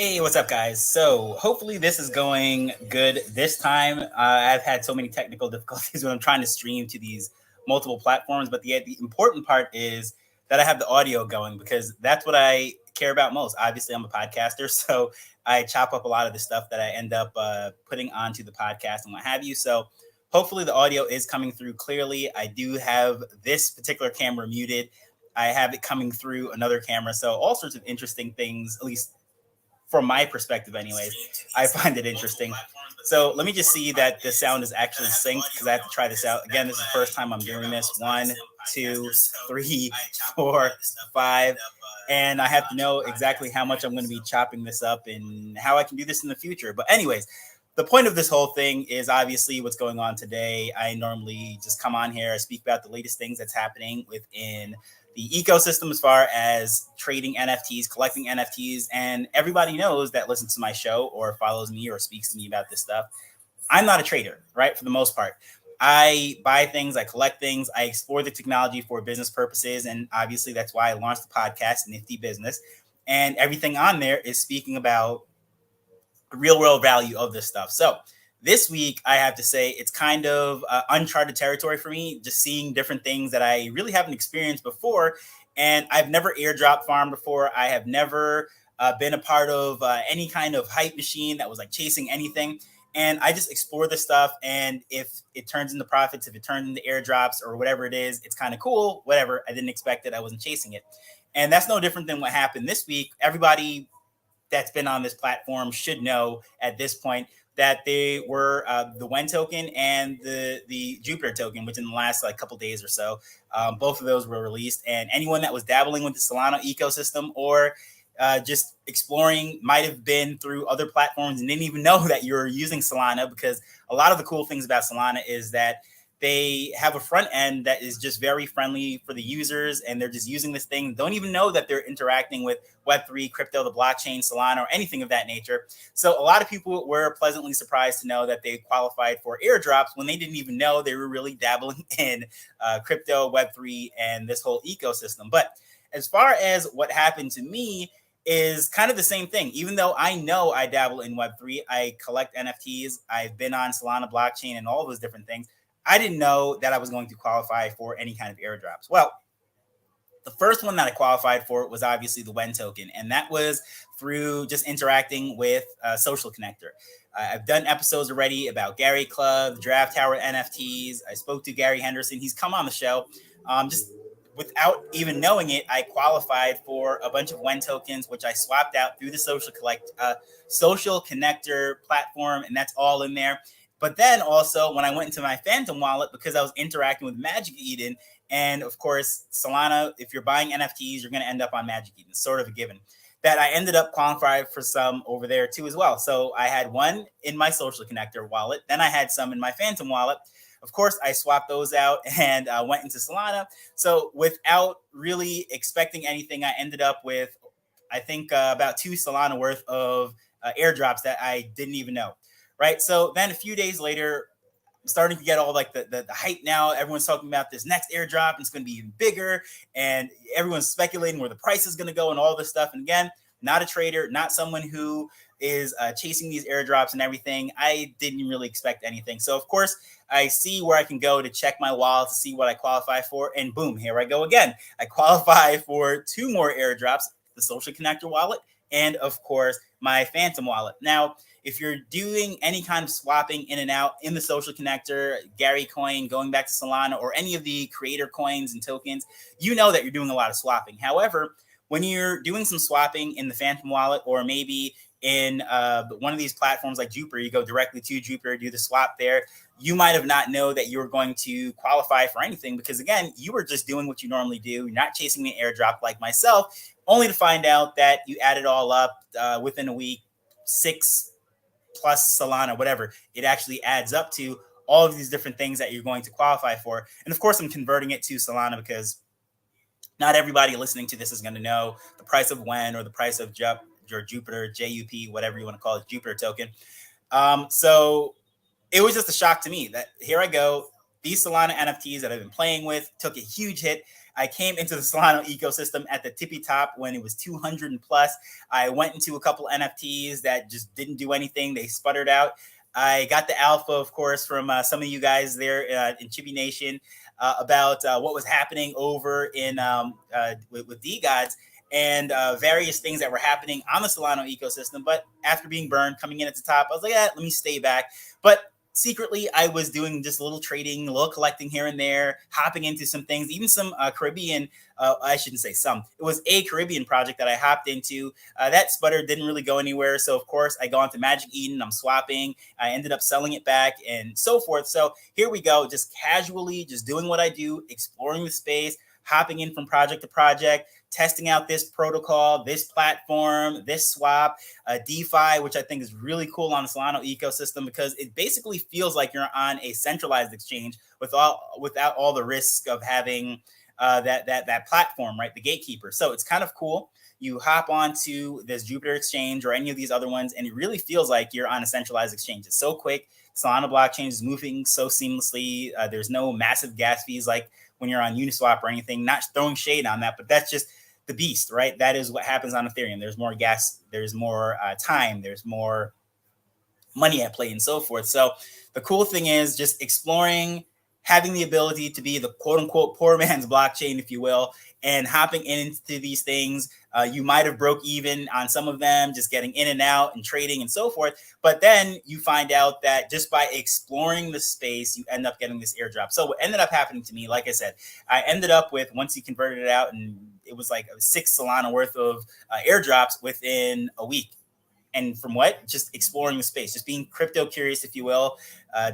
Hey, what's up, guys? So, hopefully, this is going good this time. I've had so many technical difficulties when I'm trying to stream to these multiple platforms, but the important part is that I have the audio going because that's what I care about most. Obviously, I'm a podcaster, so I chop up a lot of the stuff that I end up putting onto the podcast and what have you. So, hopefully, the audio is coming through clearly. I do have this particular camera muted. I have it coming through another camera. So, all sorts of interesting things, at least from my perspective anyways, I find it interesting. So let me just see that the sound is actually synced because I have to try this out. Again, this is the first time I'm doing this. One, two, three, four, five. And I have to know exactly how much I'm going to be chopping this up and how I can do this in the future. But anyways, the point of this whole thing is obviously what's going on today. I normally just come on here, I speak about the latest things that's happening within the ecosystem as far as trading NFTs, collecting NFTs, and everybody knows that listens to my show or follows me or speaks to me about this stuff. I'm not a trader, right? For the most part, I buy things, I collect things, I explore the technology for business purposes, and obviously that's why I launched the podcast, Nifty Business, and everything on there is speaking about real world value of this stuff. So this week, I have to say it's kind of uncharted territory for me, just seeing different things that I really haven't experienced before. And I've never airdrop farmed before. I have never been a part of any kind of hype machine that was like chasing anything. And I just explore the stuff. And if it turns into profits, if it turns into airdrops or whatever it is, it's kind of cool. Whatever. I didn't expect it. I wasn't chasing it. And that's no different than what happened this week. Everybody that's been on this platform should know at this point that they were the WEN token and the Jupiter token, which in the last like couple days or so, both of those were released. And anyone that was dabbling with the Solana ecosystem or just exploring might have been through other platforms and didn't even know that you're using Solana, because a lot of the cool things about Solana is that they have a front end that is just very friendly for the users, and they're just using this thing, don't even know that they're interacting with Web3, crypto, the blockchain, Solana, or anything of that nature. So a lot of people were pleasantly surprised to know that they qualified for airdrops when they didn't even know they were really dabbling in crypto, Web3, and this whole ecosystem. But as far as what happened to me, is kind of the same thing. Even though I know I dabble in Web3, I collect NFTs, I've been on Solana blockchain and all those different things. I didn't know that I was going to qualify for any kind of airdrops. Well, the first one that I qualified for was obviously the WEN token, and that was through just interacting with Social Connector. I've done episodes already about Gary Club, Draft Tower NFTs. I spoke to Gary Henderson. He's come on the show. Just without even knowing it, I qualified for a bunch of WEN tokens, which I swapped out through the Social Connector platform, and that's all in there. But then also when I went into my Phantom wallet, because I was interacting with Magic Eden, and of course, Solana, if you're buying NFTs, you're going to end up on Magic Eden, sort of a given. That I ended up qualifying for some over there too as well. So I had one in my Social Connector wallet, then I had some in my Phantom wallet. Of course, I swapped those out and went into Solana. So without really expecting anything, I ended up with, I think, about 2 Solana worth of airdrops that I didn't even know. Right. So then a few days later, I'm starting to get all like the hype now. Everyone's talking about this next airdrop, and it's going to be even bigger. And everyone's speculating where the price is going to go and all this stuff. And again, not a trader, not someone who is chasing these airdrops and everything. I didn't really expect anything. So, of course, I see where I can go to check my wallet to see what I qualify for. And boom, here I go again. I qualify for 2 more airdrops, the Social Connector wallet, and of course, my Phantom wallet. Now, if you're doing any kind of swapping in and out in the Social Connector, Gary Coin, going back to Solana, or any of the creator coins and tokens, you know that you're doing a lot of swapping. However, when you're doing some swapping in the Phantom wallet, or maybe in one of these platforms like Jupiter, you go directly to Jupiter, do the swap there, you might have not know that you were going to qualify for anything, because again, you were just doing what you normally do. You're not chasing the airdrop like myself, only to find out that you add it all up within a week, 6 plus Solana, whatever, it actually adds up to all of these different things that you're going to qualify for. And of course, I'm converting it to Solana because not everybody listening to this is going to know the price of WEN or the price of your Jupiter, JUP, whatever you want to call it, Jupiter token. So it was just a shock to me that here I go, these Solana NFTs that I've been playing with took a huge hit. I came into the Solana ecosystem at the tippy top when it was 200 and plus. I went into a couple NFTs that just didn't do anything. They sputtered out. I got the alpha, of course, from some of you guys there in Chibi Nation about what was happening over in with DeGods and various things that were happening on the Solana ecosystem. But after being burned, coming in at the top, I was like, let me stay back. But secretly, I was doing just a little trading, a little collecting here and there, hopping into some things, even some Caribbean. I shouldn't say some. It was a Caribbean project that I hopped into. That sputter didn't really go anywhere. So, of course, I go into Magic Eden. I'm swapping. I ended up selling it back and so forth. So here we go, just casually, just doing what I do, exploring the space, hopping in from project to project, testing out this protocol, this platform, this swap, DeFi, which I think is really cool on the Solana ecosystem because it basically feels like you're on a centralized exchange without all the risk of having that platform, right? The gatekeeper. So it's kind of cool. You hop onto this Jupiter exchange or any of these other ones, and it really feels like you're on a centralized exchange. It's so quick. Solana blockchain is moving so seamlessly. There's no massive gas fees like when you're on Uniswap or anything. Not throwing shade on that, but that's just the beast, right? That is what happens on Ethereum. There's more gas, there's more time, there's more money at play and so forth. So the cool thing is just exploring, having the ability to be the quote unquote poor man's blockchain, if you will, and hopping into these things. You might have broke even on some of them, just getting in and out and trading and so forth. But then you find out that just by exploring the space, you end up getting this airdrop. So what ended up happening to me, like I said, I ended up with, once you converted it out, and it was like 6 Solana worth of airdrops within a week. And from what? Just exploring the space, just being crypto curious, if you will,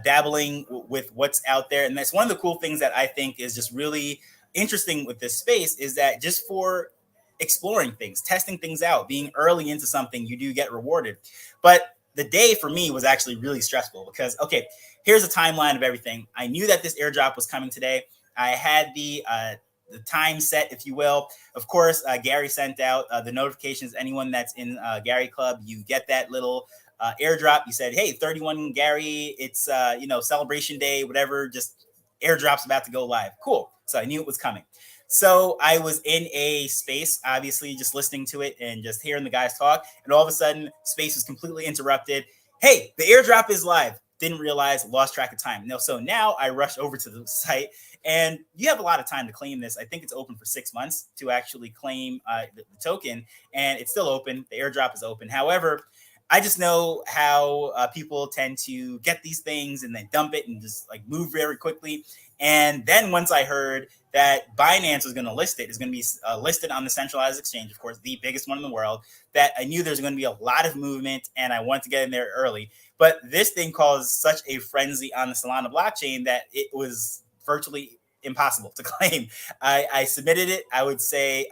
dabbling with what's out there. And that's one of the cool things that I think is just really interesting with this space is that just for exploring things, testing things out, being early into something, you do get rewarded. But the day for me was actually really stressful because, okay, here's a timeline of everything. I knew that this airdrop was coming today. I had the time set, if you will. Of course, Gary sent out the notifications. Anyone that's in Gary Club, you get that little airdrop. You said, hey, 31 Gary, it's celebration day, whatever, just airdrop's about to go live. Cool. So I knew it was coming. So I was in a space, obviously just listening to it and just hearing the guys talk. And all of a sudden, space was completely interrupted. Hey, the airdrop is live. Didn't realize, lost track of time. No, so now I rush over to the site, and you have a lot of time to claim this. I think it's open for 6 months to actually claim the token, and it's still open. The airdrop is open. However, I just know how people tend to get these things and then dump it and just like move very quickly. And then once I heard that Binance was going to list it, is going to be listed on the centralized exchange, of course, the biggest one in the world, that I knew there's going to be a lot of movement and I wanted to get in there early. But this thing caused such a frenzy on the Solana blockchain that it was virtually impossible to claim. I submitted it, I would say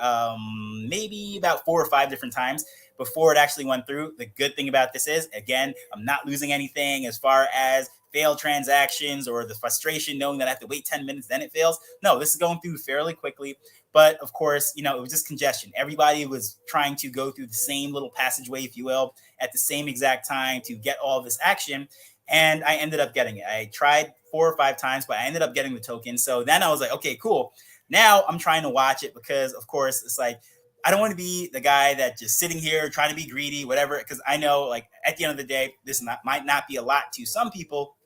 maybe about 4 or 5 different times before it actually went through. The good thing about this is, again, I'm not losing anything as far as failed transactions or the frustration knowing that I have to wait 10 minutes, then it fails. No, this is going through fairly quickly. But of course, it was just congestion. Everybody was trying to go through the same little passageway, if you will, at the same exact time to get all this action. And I ended up getting it. I tried 4 or 5 times, but I ended up getting the token. So then I was like, okay, cool. Now I'm trying to watch it because, of course, it's like, I don't want to be the guy that just sitting here trying to be greedy, whatever, because I know, like, at the end of the day, this might not be a lot to some people,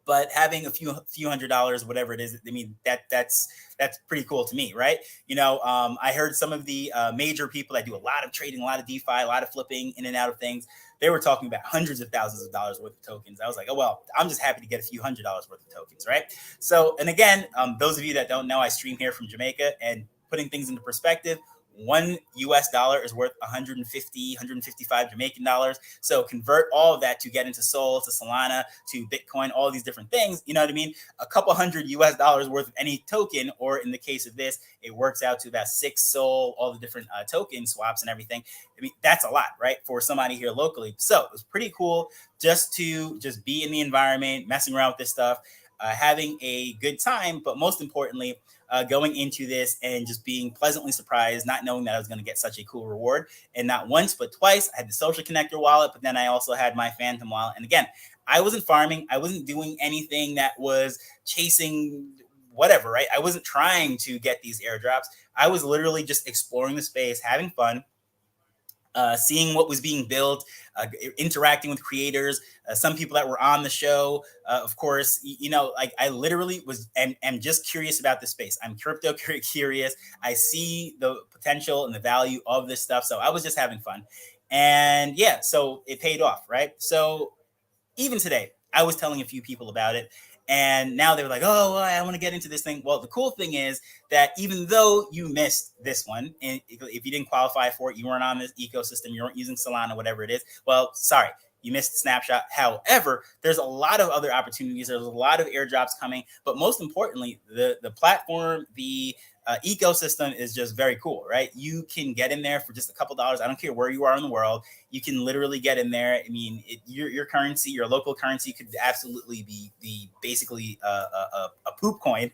but having a few $100s, whatever it is, I mean, that's pretty cool to me, right? I heard some of the major people that do a lot of trading, a lot of DeFi, a lot of flipping in and out of things. They were talking about hundreds of thousands of dollars worth of tokens. I was like, oh, well, I'm just happy to get a few $100s worth of tokens, right? So, and again, those of you that don't know, I stream here from Jamaica, and putting things into perspective, $1 is worth 150, 155 Jamaican dollars. So convert all of that to get into Sol, to Solana, to Bitcoin, all these different things. You know what I mean? A couple $100 worth of any token, or in the case of this, it works out to about 6 Sol, all the different token swaps and everything. I mean, that's a lot, right? For somebody here locally. So it was pretty cool just to be in the environment, messing around with this stuff, having a good time, but most importantly, going into this and just being pleasantly surprised, not knowing that I was going to get such a cool reward. And not once, but twice, I had the social connector wallet, but then I also had my Phantom wallet. And again, I wasn't farming. I wasn't doing anything that was chasing whatever, right? I wasn't trying to get these airdrops. I was literally just exploring the space, having fun, seeing what was being built, interacting with creators, some people that were on the show. Of course, like I literally was and am just curious about the space. I'm crypto curious. I see the potential and the value of this stuff. So I was just having fun. And yeah, so it paid off, right? So even today, I was telling a few people about it. And now they were like, oh, well, I want to get into this thing. Well, the cool thing is that even though you missed this one, and if you didn't qualify for it, you weren't on this ecosystem, you weren't using Solana, whatever it is, well, sorry, you missed the snapshot. However, there's a lot of other opportunities. There's a lot of airdrops coming. But most importantly, the platform, the ecosystem is just very cool, right? You can get in there for just a couple dollars. I don't care where you are in the world. You can literally get in there. I mean, your currency, your local currency, could absolutely be basically a poop coin,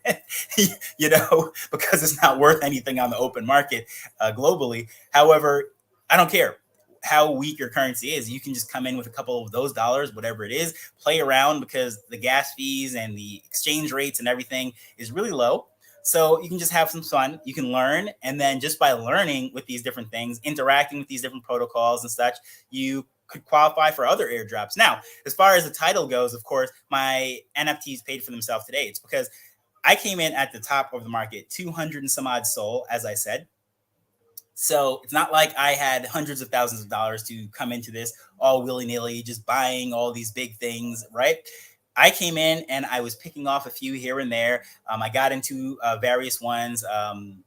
because it's not worth anything on the open market globally. However, I don't care how weak your currency is. You can just come in with a couple of those dollars, whatever it is, play around, because the gas fees and the exchange rates and everything is really low. So you can just have some fun. You can learn. And then just by learning with these different things, interacting with these different protocols and such, you could qualify for other airdrops. Now, as far as the title goes, of course, my NFTs paid for themselves today. It's because I came in at the top of the market, 200 and some odd SOL, as I said. So it's not like I had hundreds of thousands of dollars to come into this all willy-nilly, just buying all these big things, right? I came in and I was picking off a few here and there. I got into various ones. I'm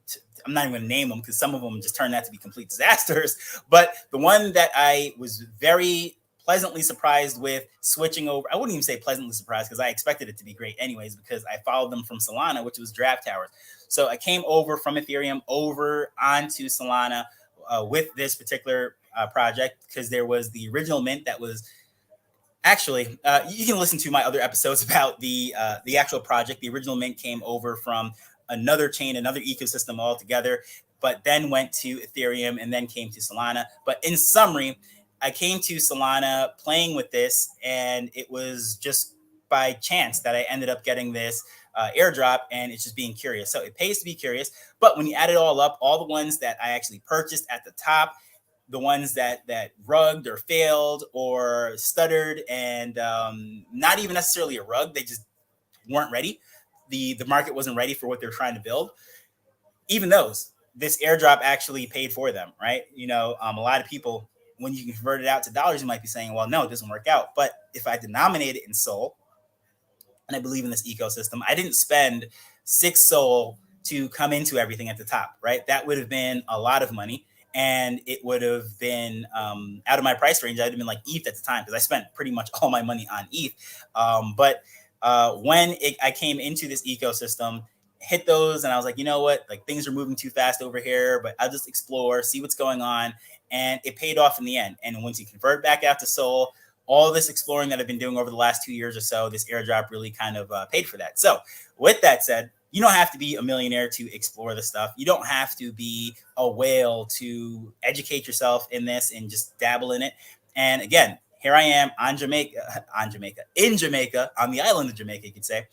not even going to name them because some of them just turned out to be complete disasters. But the one that I was very pleasantly surprised with switching over, I wouldn't even say pleasantly surprised because I expected it to be great anyways, because I followed them from Solana, which was Draft Towers. So I came over from Ethereum over onto Solana with this particular project, because there was the original mint that was actually, you can listen to my other episodes about the actual project. The original mint came over from another chain, another ecosystem altogether, but then went to Ethereum and then came to Solana. But in summary, I came to Solana playing with this, and it was just by chance that I ended up getting this airdrop, and it's just being curious. So it pays to be curious. But when you add it all up, all the ones that I actually purchased at the top, the ones that rugged or failed or stuttered, and not even necessarily a rug, they just weren't ready. The market wasn't ready for what they're trying to build. Even those, this airdrop actually paid for them, right? A lot of people, when you convert it out to dollars, you might be saying, well, no, it doesn't work out. But if I denominate it in SOL, and I believe in this ecosystem, I didn't spend 6 SOL to come into everything at the top, right? That would have been a lot of money, and it would have been out of my price range. I'd have been like ETH at the time, because I spent pretty much all my money on ETH. But when I came into this ecosystem, hit those, and I was like, you know what? Like, things are moving too fast over here, but I'll just explore, see what's going on. And it paid off in the end. And once you convert back out to SOL, all this exploring that I've been doing over the last 2 years or so, this airdrop really kind of paid for that. So with that said, you don't have to be a millionaire to explore this stuff. You don't have to be a whale to educate yourself in this and just dabble in it. And again, here I am in Jamaica, on the island of Jamaica, you could say.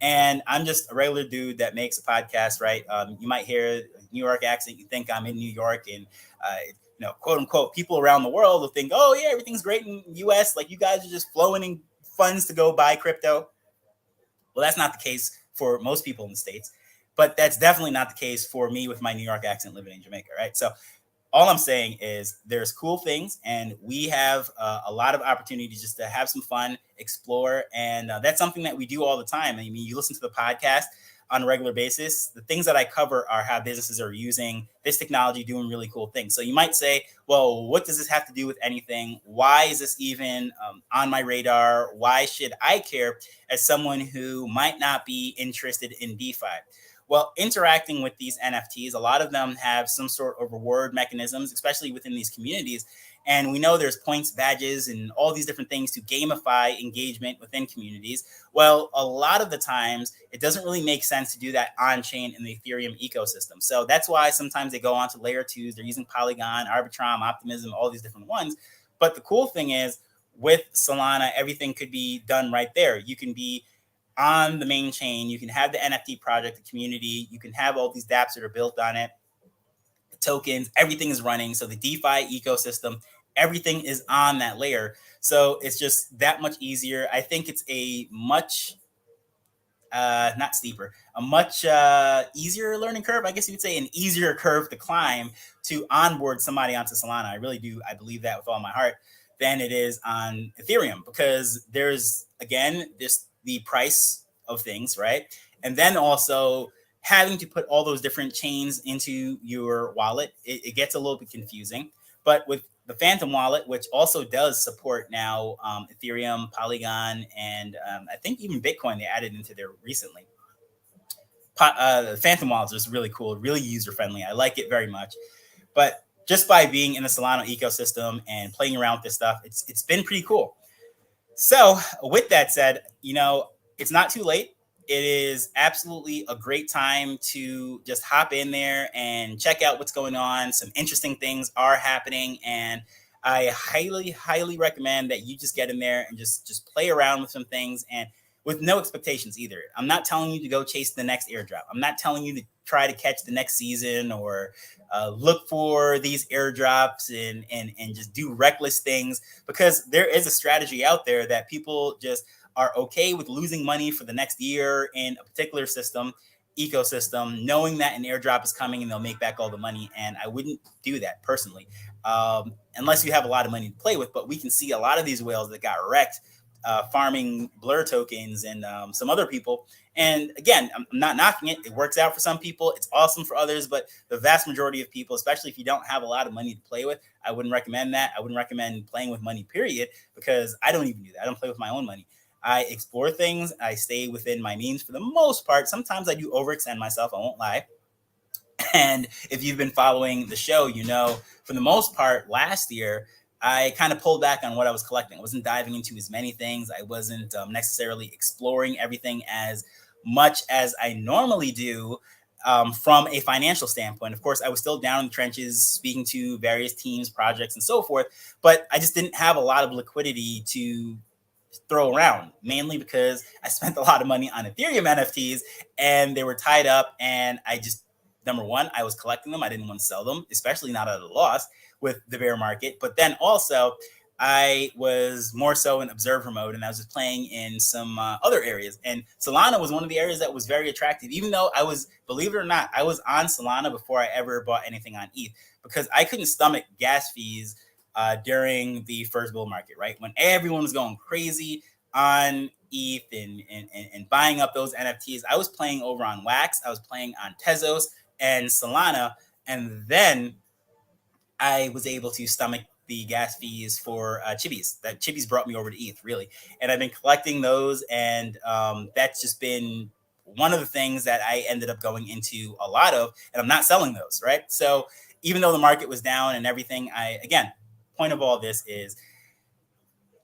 And I'm just a regular dude that makes a podcast, right? You might hear a New York accent. You think I'm in New York, and quote unquote, people around the world will think, oh yeah, everything's great in the US. Like, you guys are just flowing in funds to go buy crypto. Well, that's not the case for most people in the States, but that's definitely not the case for me with my New York accent living in Jamaica, right? So all I'm saying is there's cool things, and we have a lot of opportunities just to have some fun, explore. And that's something that we do all the time. I mean, you listen to the podcast on a regular basis. The things that I cover are how businesses are using this technology, doing really cool things. So you might say, well, what does this have to do with anything? Why is this even on my radar? Why should I care as someone who might not be interested in DeFi? Well, interacting with these NFTs, a lot of them have some sort of reward mechanisms, especially within these communities. And we know there's points, badges, and all these different things to gamify engagement within communities. Well, a lot of the times, it doesn't really make sense to do that on-chain in the Ethereum ecosystem. So that's why sometimes they go on to layer twos. They're using Polygon, Arbitrum, Optimism, all these different ones. But the cool thing is, with Solana, everything could be done right there. You can be on the main chain. You can have the NFT project, the community. You can have all these dApps that are built on it, the tokens, everything is running. So the DeFi ecosystem, everything is on that layer. So it's just that much easier. I think it's a much not steeper, a much easier learning curve. I guess you would say an easier curve to climb to onboard somebody onto Solana. I really do. I believe that with all my heart than it is on Ethereum, because there's, again, this the price of things, right? And then also having to put all those different chains into your wallet, it gets a little bit confusing. But with the Phantom wallet, which also does support now Ethereum, Polygon, and I think even Bitcoin, they added into there recently. The Phantom wallet is really cool, really user friendly. I like it very much. But just by being in the Solana ecosystem and playing around with this stuff, it's been pretty cool. So, with that said, it's not too late. It is absolutely a great time to just hop in there and check out what's going on. Some interesting things are happening, and I highly, highly recommend that you just get in there and just play around with some things, and with no expectations either. I'm not telling you to go chase the next airdrop. I'm not telling you to try to catch the next season or look for these airdrops and just do reckless things, because there is a strategy out there that people just are okay with losing money for the next year in a particular ecosystem, knowing that an airdrop is coming and they'll make back all the money. And I wouldn't do that personally, unless you have a lot of money to play with. But we can see a lot of these whales that got wrecked farming Blur tokens and some other people. And again, I'm not knocking it. It works out for some people. It's awesome for others. But the vast majority of people, especially if you don't have a lot of money to play with, I wouldn't recommend that. I wouldn't recommend playing with money, period, because I don't even do that. I don't play with my own money. I explore things. I stay within my means for the most part. Sometimes I do overextend myself. I won't lie. And if you've been following the show, for the most part, last year, I kind of pulled back on what I was collecting. I wasn't diving into as many things. I wasn't necessarily exploring everything as much as I normally do from a financial standpoint. Of course, I was still down in the trenches, speaking to various teams, projects, and so forth, but I just didn't have a lot of liquidity to throw around, mainly because I spent a lot of money on Ethereum NFTs and they were tied up. And I just, number one, I was collecting them. I didn't want to sell them, especially not at a loss with the bear market. But then also, I was more so in observer mode, and I was just playing in some other areas. And Solana was one of the areas that was very attractive, even though I was, believe it or not, I was on Solana before I ever bought anything on ETH, because I couldn't stomach gas fees during the first bull market, right? When everyone was going crazy on ETH and buying up those NFTs. I was playing over on Wax. I was playing on Tezos and Solana. And then I was able to stomach the gas fees for Chibis. That Chibis brought me over to ETH, really. And I've been collecting those. And that's just been one of the things that I ended up going into a lot of. And I'm not selling those, right? So even though the market was down and everything, point of all this is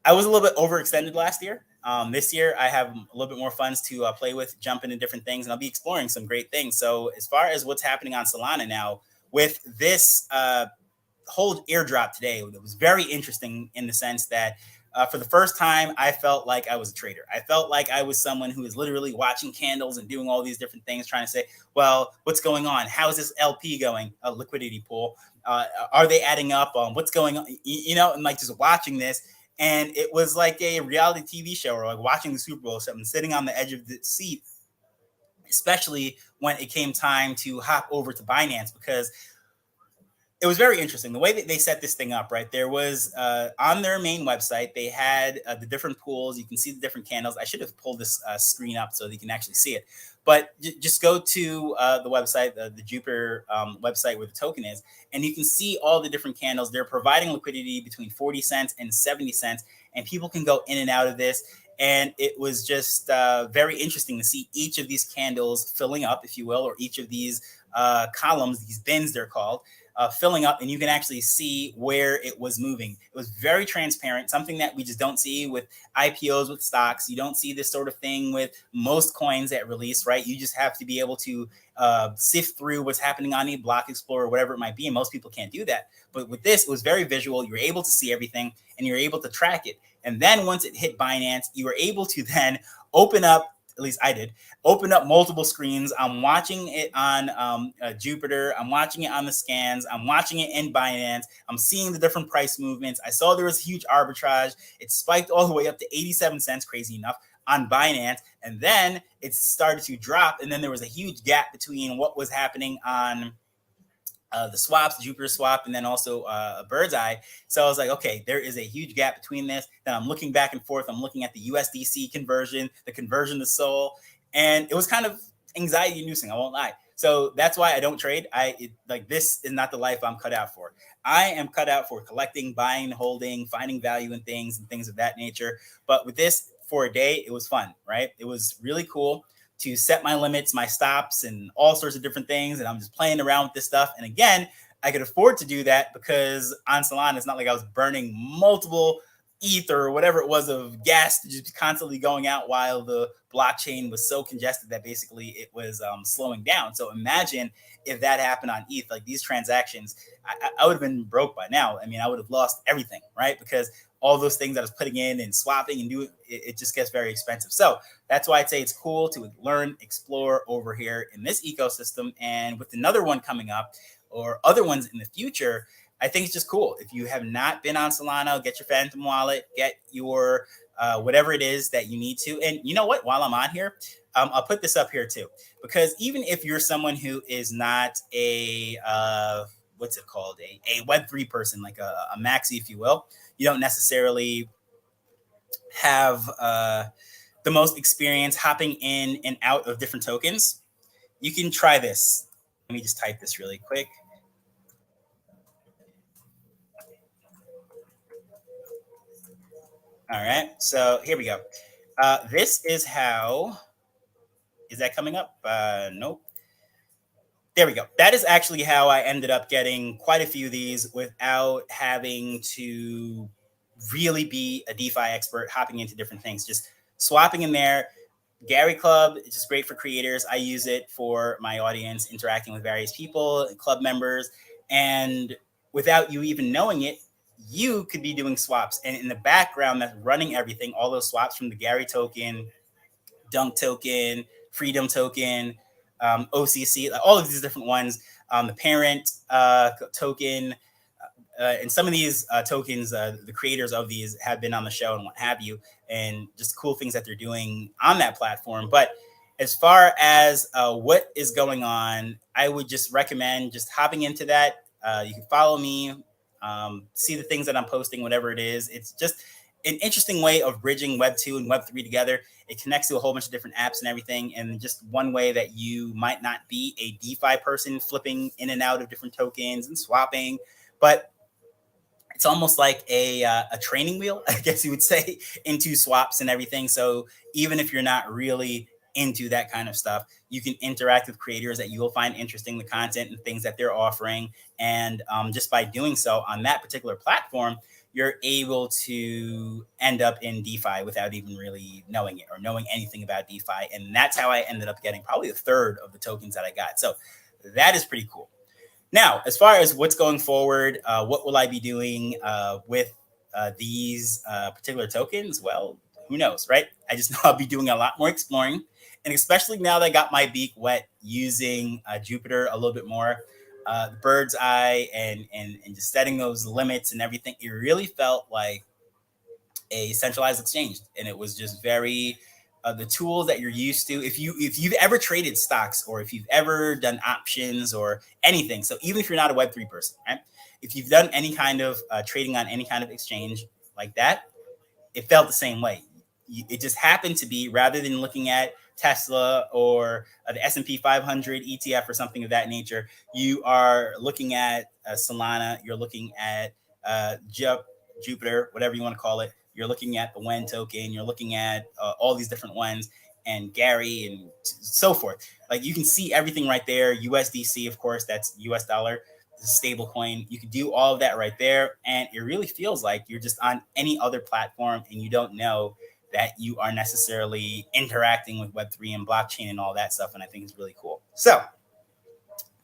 I was a little bit overextended last year. This year, I have a little bit more funds to play with, jump into different things, and I'll be exploring some great things. So as far as what's happening on Solana now, with this whole airdrop today, it was very interesting in the sense that for the first time, I felt like I was a trader. I felt like I was someone who is literally watching candles and doing all these different things, trying to say, well, what's going on? How is this LP going? A liquidity pool. Are they adding up? What's going on? And like just watching this. And it was like a reality TV show, or like watching the Super Bowl or something, sitting on the edge of the seat, especially when it came time to hop over to Binance, because it was very interesting the way that they set this thing up, right? There was on their main website, they had the different pools. You can see the different candles. I should have pulled this screen up so that you can actually see it. But just go to the website, the Jupiter website where the token is, and you can see all the different candles. They're providing liquidity between 40 cents and 70 cents, and people can go in and out of this. And it was just very interesting to see each of these candles filling up, if you will, or each of these columns, these bins they're called, filling up, and you can actually see where it was moving. It was very transparent, something that we just don't see with IPOs with stocks. You don't see this sort of thing with most coins that release, right? You just have to be able to sift through what's happening on a block explorer, whatever it might be, and most people can't do that. But with this, it was very visual. You were able to see everything, and you were able to track it. And then once it hit Binance, you were able to then open up at least I did, open up multiple screens. I'm watching it on Jupiter. I'm watching it on the scans. I'm watching it in Binance. I'm seeing the different price movements. I saw there was huge arbitrage. It spiked all the way up to 87 cents, crazy enough, on Binance. And then it started to drop. And then there was a huge gap between what was happening on the swaps, Jupiter swap, and then also a bird's eye. So I was like, okay, there is a huge gap between this. Then I'm looking back and forth. I'm looking at the USDC conversion, the conversion to Sol, and it was kind of anxiety inducing. I won't lie. So that's why I don't trade. Like this is not the life I'm cut out for. I am cut out for collecting, buying, holding, finding value in things and things of that nature. But with this for a day, it was fun, right? It was really cool to set my limits, my stops, and all sorts of different things. And I'm just playing around with this stuff. And again, I could afford to do that because on Solana, it's not like I was burning multiple ETH or whatever it was of gas just constantly going out while the blockchain was so congested that basically it was slowing down. So imagine if that happened on ETH, like these transactions, I would have been broke by now. I mean, I would have lost everything, right? Because all those things that I was putting in and swapping and doing, it just gets very expensive. So that's why I'd say it's cool to learn, explore over here in this ecosystem. And with another one coming up or other ones in the future, I think it's just cool. If you have not been on Solana, get your Phantom wallet, get your whatever it is that you need to. And you know what? While I'm on here, I'll put this up here too, because even if you're someone who is not a what's it called, a Web3 person, like a maxi, if you will, you don't necessarily have the most experience hopping in and out of different tokens. You can try this. Let me just type this really quick. All right, so here we go. This is how. Is that coming up? Nope. There we go. That is actually how I ended up getting quite a few of these without having to really be a DeFi expert, hopping into different things, just swapping in there. Gary Club is just great for creators. I use it for my audience, interacting with various people, club members, and without you even knowing it, you could be doing swaps. And in the background, that's running everything, all those swaps from the Gary token, Dunk token, Freedom token, OCC, all of these different ones, the parent token, and some of these tokens, the creators of these have been on the show and what have you, and just cool things that they're doing on that platform. But as far as what is going on, I would just recommend just hopping into that. You can follow me, see the things that I'm posting, whatever it is. It's just an interesting way of bridging Web 2 and Web 3 together. It connects to a whole bunch of different apps and everything. And just one way that you might not be a DeFi person flipping in and out of different tokens and swapping, but it's almost like a training wheel, I guess you would say, into swaps and everything. So even if you're not really into that kind of stuff, you can interact with creators that you will find interesting, the content and things that they're offering. And just by doing so on that particular platform, you're able to end up in DeFi without even really knowing it or knowing anything about DeFi. And that's how I ended up getting probably a third of the tokens that I got. So that is pretty cool. Now, as far as what's going forward, what will I be doing with these particular tokens? Well, who knows, right? I just know I'll be doing a lot more exploring. And especially now that I got my beak wet using Jupiter a little bit more, the bird's eye and just setting those limits and everything, it really felt like a centralized exchange. And it was just very the tools that you're used to. If you've ever traded stocks or if you've ever done options or anything, so even if you're not a Web3 person, right? If you've done any kind of trading on any kind of exchange like that, it felt the same way. It just happened to be, rather than looking at Tesla or the S&P 500 ETF or something of that nature, you are looking at Solana, you're looking at Jupiter, whatever you want to call it. You're looking at the WEN token, you're looking at all these different ones, and Gary and so forth. Like you can see everything right there. USDC, of course, that's US dollar, stable coin. You can do all of that right there. And it really feels like you're just on any other platform and you don't know that you are necessarily interacting with Web3 and blockchain and all that stuff. And I think it's really cool. So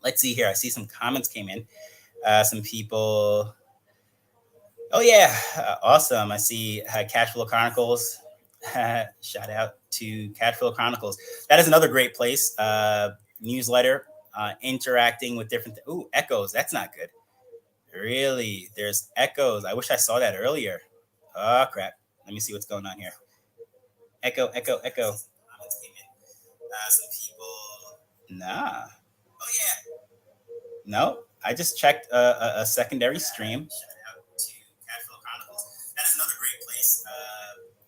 let's see here. I see some comments came in. Some people. Oh, yeah. Awesome. I see Cashflow Chronicles Shout out to Catfill Chronicles. That is another great place. Newsletter, interacting with different. Ooh, echoes. That's not good. Really, there's echoes. I wish I saw that earlier. Oh crap. Let me see what's going on here. Echo, echo, echo. Some people. Nah. Oh yeah. No, I just checked a secondary stream. Shout out to Catfill Chronicles. That's another great place.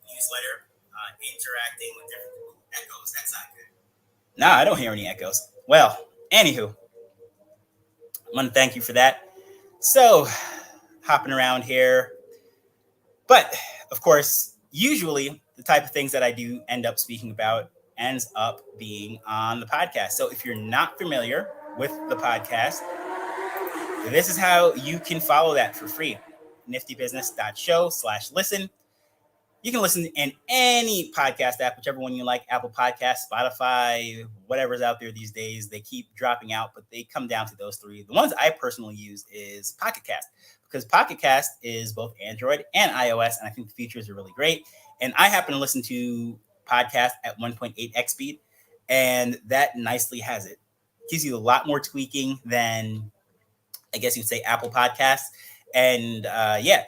Newsletter, interacting with different echoes. That's not good. No, I don't hear any echoes. Well, anywho, I want to thank you for that. So, hopping around here. But, of course, usually the type of things that I do end up speaking about ends up being on the podcast. So, if you're not familiar with the podcast, this is how you can follow that for free. niftybusiness.show/listen. You can listen in any podcast app, whichever one you like, Apple Podcasts, Spotify, whatever's out there these days. They keep dropping out, but they come down to those three. The ones I personally use is Pocket Cast, because Pocket Cast is both Android and iOS, and I think the features are really great. And I happen to listen to podcasts at 1.8x speed, and that nicely has it. Gives you a lot more tweaking than, I guess you'd say, Apple Podcasts. And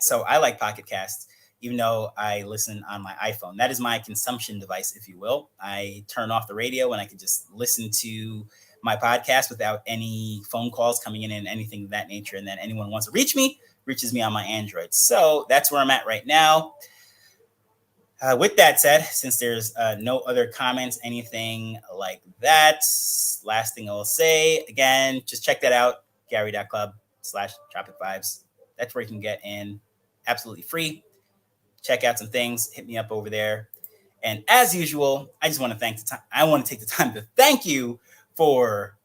so I like Pocket Casts, even though I listen on my iPhone. That is my consumption device, if you will. I turn off the radio and I can just listen to my podcast without any phone calls coming in and anything of that nature. And then anyone wants to reach me, reaches me on my Android. So that's where I'm at right now. With that said, since there's no other comments, anything like that, last thing I'll say, again, just check that out, gary.club/tropic vibes. That's where you can get in absolutely free. Check out some things, hit me up over there. And as usual, I just want to take the time to thank you for,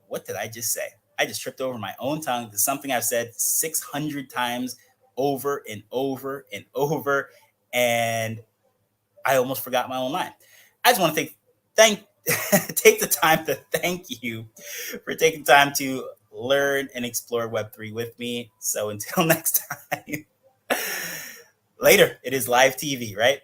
what did I just say? I just tripped over my own tongue to something I've said 600 times over and over and over, and I almost forgot my own line. I just want to take the time to thank you for taking time to learn and explore Web3 with me. So until next time, later. It is live TV, right?